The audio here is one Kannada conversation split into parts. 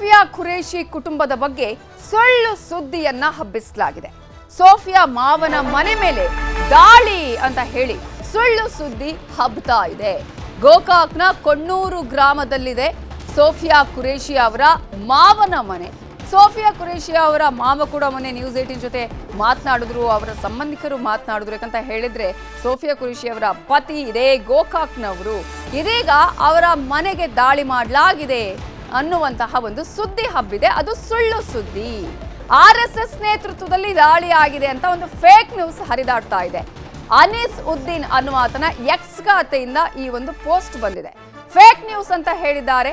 ಸೋಫಿಯಾ ಖುರೇಶಿ ಕುಟುಂಬದ ಬಗ್ಗೆ ಸುಳ್ಳು ಸುದ್ದಿಯನ್ನ ಹಬ್ಬಿಸಲಾಗಿದೆ. ಸೋಫಿಯಾ ಮಾವನ ಮನೆ ಮೇಲೆ ದಾಳಿ ಅಂತ ಹೇಳಿ ಸುಳ್ಳು ಸುದ್ದಿ ಹಬ್ತಾ ಇದೆ. ಗೋಕಾಕ್ನ ಕೊಣ್ಣೂರು ಗ್ರಾಮದಲ್ಲಿದೆ ಸೋಫಿಯಾ ಖುರೇಶಿ ಅವರ ಮಾವನ ಮನೆ. ಸೋಫಿಯಾ ಖುರೇಶಿ ಅವರ ಮಾವ ಕೂಡ ಮೊನ್ನೆ ನ್ಯೂಸ್ 18 ಜೊತೆ ಮಾತನಾಡಿದ್ರು, ಅವರ ಸಂಬಂಧಿಕರು ಮಾತನಾಡಿದ್ರು. ಯಾಕಂತ ಹೇಳಿದ್ರೆ ಸೋಫಿಯಾ ಖುರೇಶಿ ಅವರ ಪತಿ ಇದೇ ಗೋಕಾಕ್ನವರು. ಇದೀಗ ಅವರ ಮನೆಗೆ ದಾಳಿ ಮಾಡಲಾಗಿದೆ ಅನ್ನುವಂತಹ ಒಂದು ಸುದ್ದಿ ಹಬ್ಬಿದೆ. ಅದು ಸುಳ್ಳು ಸುದ್ದಿ. RSS ನೇತೃತ್ವದಲ್ಲಿ ದಾಳಿ ಆಗಿದೆ ಅಂತ ಒಂದು ಫೇಕ್ ನ್ಯೂಸ್ ಹರಿದಾಡ್ತಾ ಇದೆ. ಅನೀಸ್ ಉದ್ದೀನ್ ಅನ್ನುವಾತನ ಎಕ್ಸ್ ಖಾತೆಯಿಂದ ಈ ಒಂದು ಪೋಸ್ಟ್ ಬಂದಿದೆ. ಫೇಕ್ ನ್ಯೂಸ್ ಅಂತ ಹೇಳಿದ್ದಾರೆ.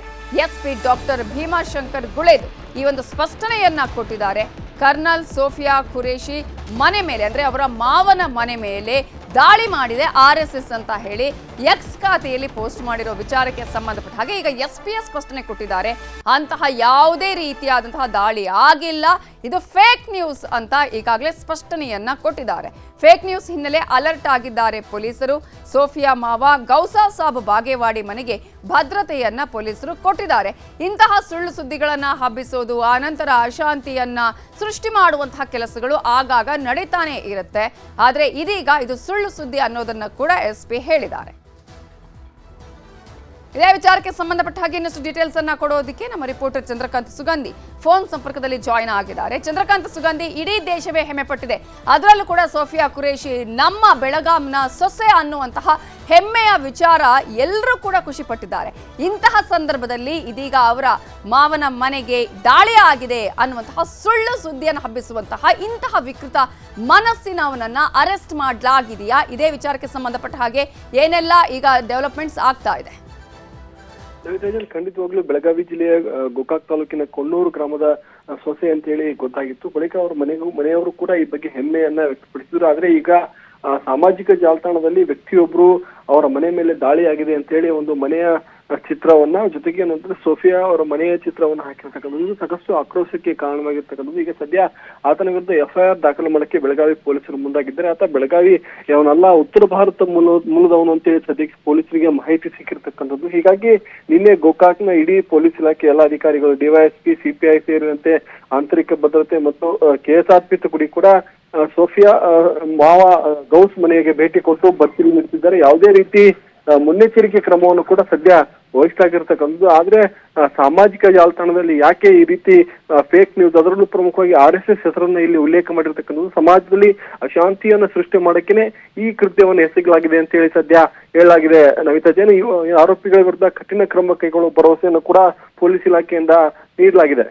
SP ಡಾಕ್ಟರ್ ಭೀಮಾಶಂಕರ್ ಗುಳೇದ್ ಈ ಒಂದು ಸ್ಪಷ್ಟನೆಯನ್ನ ಕೊಟ್ಟಿದ್ದಾರೆ. ಕರ್ನಲ್ ಸೋಫಿಯಾ ಖುರೇಶಿ ಮನೆ ಮೇಲೆ ಅಂದ್ರೆ ಅವರ ಮಾವನ ಮನೆ ಮೇಲೆ ದಾಳಿ ಮಾಡಿದೆ RSS ಅಂತ ಹೇಳಿ ಎಕ್ಸ್ ಖಾತೆಯಲ್ಲಿ ಪೋಸ್ಟ್ ಮಾಡಿರೋ ವಿಚಾರಕ್ಕೆ ಸಂಬಂಧಪಟ್ಟ ಹಾಗೆ ಈಗ SPS ಸ್ಪಷ್ಟನೆ ಕೊಟ್ಟಿದ್ದಾರೆ. ಅಂತಹ ಯಾವುದೇ ರೀತಿಯಾದಂತಹ ದಾಳಿ ಆಗಿಲ್ಲ, ಇದು ಫೇಕ್ ನ್ಯೂಸ್ ಅಂತ ಈಗಾಗಲೇ ಸ್ಪಷ್ಟನೆಯನ್ನ ಕೊಟ್ಟಿದ್ದಾರೆ. ಫೇಕ್ ನ್ಯೂಸ್ ಹಿನ್ನೆಲೆ ಅಲರ್ಟ್ ಆಗಿದ್ದಾರೆ ಪೊಲೀಸರು. ಸೋಫಿಯಾ ಮಾವ ಗೌಸಾ ಸಾಬ್ ಬಾಗೇವಾಡಿ ಮನೆಗೆ ಭದ್ರತೆಯನ್ನ ಪೊಲೀಸರು ಕೊಟ್ಟಿದ್ದಾರೆ. ಇಂತಹ ಸುಳ್ಳು ಸುದ್ದಿಗಳನ್ನ ಹಬ್ಬಿಸೋದು, ಆನಂತರ ಅಶಾಂತಿಯನ್ನ ಸೃಷ್ಟಿ ಮಾಡುವಂತಹ ಕೆಲಸಗಳು ಆಗಾಗ ನಡೀತಾನೆ ಇರುತ್ತೆ. ಆದ್ರೆ ಇದೀಗ ಇದು ಸುಳ್ಳು ಸುದ್ದಿ ಅನ್ನೋದನ್ನ ಕೂಡ SP ಹೇಳಿದ್ದಾರೆ. ಇದೇ ವಿಚಾರಕ್ಕೆ ಸಂಬಂಧಪಟ್ಟ ಹಾಗೆ ಇನ್ನಷ್ಟು ಡೀಟೇಲ್ಸ್ ಅನ್ನ ಕೊಡೋದಕ್ಕೆ ನಮ್ಮ ರಿಪೋರ್ಟರ್ ಚಂದ್ರಕಾಂತ್ ಸುಗಂಧಿ ಫೋನ್ ಸಂಪರ್ಕದಲ್ಲಿ ಜಾಯಿನ್ ಆಗಿದ್ದಾರೆ. ಚಂದ್ರಕಾಂತ್ ಸುಗಂಧಿ, ಇಡೀ ದೇಶವೇ ಹೆಮ್ಮೆ ಪಟ್ಟಿದೆ, ಅದರಲ್ಲೂ ಕೂಡ ಸೋಫಿಯಾ ಖುರೇಶಿ ನಮ್ಮ ಬೆಳಗಾಂನ ಸೊಸೆ ಅನ್ನುವಂತಹ ಹೆಮ್ಮೆಯ ವಿಚಾರ ಎಲ್ಲರೂ ಕೂಡ ಖುಷಿ ಪಟ್ಟಿದ್ದಾರೆ. ಇಂತಹ ಸಂದರ್ಭದಲ್ಲಿ ಇದೀಗ ಅವರ ಮಾವನ ಮನೆಗೆ ದಾಳಿ ಆಗಿದೆ ಅನ್ನುವಂತಹ ಸುಳ್ಳು ಸುದ್ದಿಯನ್ನು ಹಬ್ಬಿಸುವಂತಹ ಇಂತಹ ವಿಕೃತ ಮನಸ್ಸಿನವನನ್ನ ಅರೆಸ್ಟ್ ಮಾಡಲಾಗಿದೆಯಾ? ಇದೇ ವಿಚಾರಕ್ಕೆ ಸಂಬಂಧಪಟ್ಟ ಹಾಗೆ ಏನೆಲ್ಲ ಈಗ ಡೆವಲಪ್ಮೆಂಟ್ಸ್ ಆಗ್ತಾ ಇದೆ? ಖಂಡಿತವಾಗ್ಲೂ ಬೆಳಗಾವಿ ಜಿಲ್ಲೆಯ ಗೋಕಾಕ್ ತಾಲೂಕಿನ ಕೊಣ್ಣೂರು ಗ್ರಾಮದ ಸೊಸೆ ಅಂತ ಹೇಳಿ ಗೊತ್ತಾಗಿತ್ತು. ಬಳಿಕ ಅವರ ಮನೆಯವರು ಕೂಡ ಈ ಬಗ್ಗೆ ಹೆಮ್ಮೆಯನ್ನ ವ್ಯಕ್ತಪಡಿಸಿದ್ರು. ಆದ್ರೆ ಈಗ ಸಾಮಾಜಿಕ ಜಾಲತಾಣದಲ್ಲಿ ವ್ಯಕ್ತಿಯೊಬ್ರು ಅವರ ಮನೆ ಮೇಲೆ ದಾಳಿ ಆಗಿದೆ ಅಂತ ಹೇಳಿ ಒಂದು ಮನೆಯ ಚಿತ್ರವನ್ನ, ಜೊತೆಗೆ ನಂತರ ಸೋಫಿಯಾ ಅವರ ಮನೆಯ ಚಿತ್ರವನ್ನ ಹಾಕಿರ್ತಕ್ಕಂಥದ್ದು ಸಾಕಷ್ಟು ಆಕ್ರೋಶಕ್ಕೆ ಕಾರಣವಾಗಿರ್ತಕ್ಕಂಥದ್ದು. ಈಗ ಸದ್ಯ ಆತನ ವಿರುದ್ಧ FIR ದಾಖಲು ಮಾಡಕ್ಕೆ ಬೆಳಗಾವಿ ಪೊಲೀಸರು ಮುಂದಾಗಿದ್ದಾರೆ. ಆತ ಬೆಳಗಾವಿ ಅವನಲ್ಲ, ಉತ್ತರ ಭಾರತ ಮೂಲದವನು ಅಂತೇಳಿ ಸದ್ಯಕ್ಕೆ ಪೊಲೀಸರಿಗೆ ಮಾಹಿತಿ ಸಿಕ್ಕಿರ್ತಕ್ಕಂಥದ್ದು. ಹೀಗಾಗಿ ನಿನ್ನೆ ಗೋಕಾಕ್ನ ಇಡೀ ಪೊಲೀಸ್ ಇಲಾಖೆ ಎಲ್ಲ ಅಧಿಕಾರಿಗಳು, DYSP, CPI ಸೇರಿದಂತೆ ಆಂತರಿಕ ಭದ್ರತೆ ಮತ್ತು KSRP ತುಕಡಿ ಕೂಡ ಸೋಫಿಯಾ ಮಾವ ಗೌಸ್ ಮನೆಗೆ ಭೇಟಿ ಕೊಟ್ಟು ಬರ್ತಿರಿ ನಡೆಸಿದ್ದಾರೆ. ಯಾವುದೇ ರೀತಿ ಮುನ್ನೆಚ್ಚರಿಕೆ ಕ್ರಮವನ್ನು ಕೂಡ ಸದ್ಯ ವಹಿಸಲಾಗಿರ್ತಕ್ಕಂಥದ್ದು. ಆದ್ರೆ ಸಾಮಾಜಿಕ ಜಾಲತಾಣದಲ್ಲಿ ಯಾಕೆ ಈ ರೀತಿ ಫೇಕ್ ನ್ಯೂಸ್, ಅದರಲ್ಲೂ ಪ್ರಮುಖವಾಗಿ RSS ಹೆಸರನ್ನ ಇಲ್ಲಿ ಉಲ್ಲೇಖ ಮಾಡಿರ್ತಕ್ಕಂಥದ್ದು, ಸಮಾಜದಲ್ಲಿ ಅಶಾಂತಿಯನ್ನು ಸೃಷ್ಟಿ ಮಾಡಕ್ಕೇನೆ ಈ ಕೃತ್ಯವನ್ನು ಎಸಗಲಾಗಿದೆ ಅಂತ ಹೇಳಿ ಸದ್ಯ ಹೇಳಲಾಗಿದೆ. ನವಿತಾ ಜೈನ್, ಈ ಆರೋಪಿಗಳ ವಿರುದ್ಧ ಕಠಿಣ ಕ್ರಮ ಕೈಗೊಳ್ಳುವ ಭರವಸೆಯನ್ನು ಕೂಡ ಪೊಲೀಸ್ ಇಲಾಖೆಯಿಂದ ನೀಡಲಾಗಿದೆ.